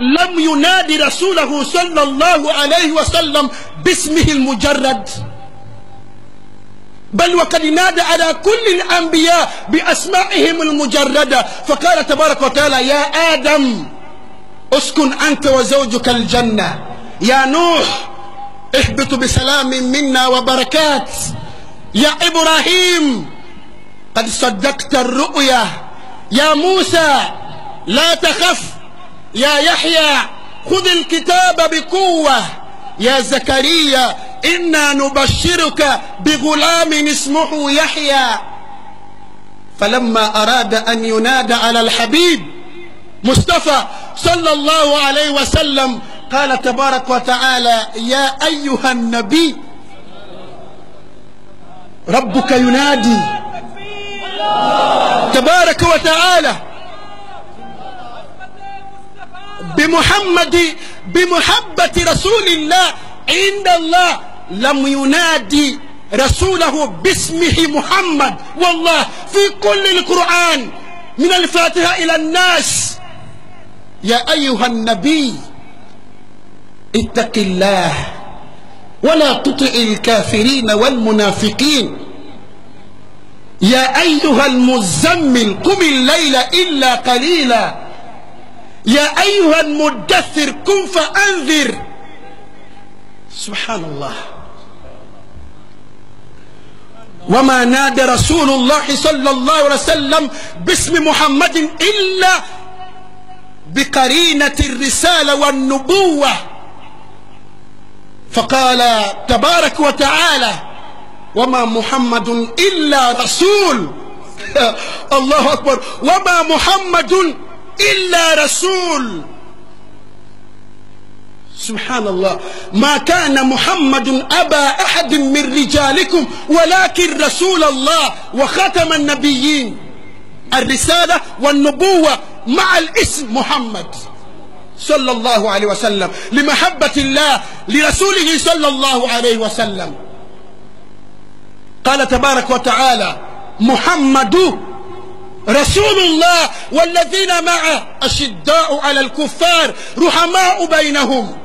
لم ينادي رسوله صلى الله عليه وسلم باسمه المجرد، بل وقد نادى على كل الأنبياء بأسمائهم المجردة. فقال تبارك وتعالى: يا آدم اسكن أنت وزوجك الجنة، يا نوح اهبط بسلام منا وبركات، يا إبراهيم قد صدقت الرؤيا، يا موسى لا تخف، يا يحيى خذ الكتاب بقوة، يا زكريا إنا نبشرك بغلام اسمه يحيى. فلما أراد أن ينادى على الحبيب مصطفى صلى الله عليه وسلم قال تبارك وتعالى: يا أيها النبي ربك ينادي تبارك وتعالى بمحبة رسول الله عند الله، لم ينادي رسوله باسمه محمد. والله في كل القرآن من الفاتحة إلى الناس: يا أيها النبي اتق الله ولا تطع الكافرين والمنافقين، يا أيها المزمل قم الليل إلا قليلا، يا أيها المدثر قم فأنذر. سبحان الله. وما نادى رسول الله صلى الله عليه وسلم باسم محمد إلا بقرينة الرسالة والنبوة. فقال تبارك وتعالى: وما محمد إلا رسول. الله أكبر. وما محمد إلا رسول. سبحان الله. ما كان محمد أبا أحد من رجالكم ولكن رسول الله وختم النبيين. الرسالة والنبوة مع الاسم محمد صلى الله عليه وسلم، لمحبة الله لرسوله صلى الله عليه وسلم. قال تبارك وتعالى: محمد رسول الله والذين معه أشداء على الكفار رحماء بينهم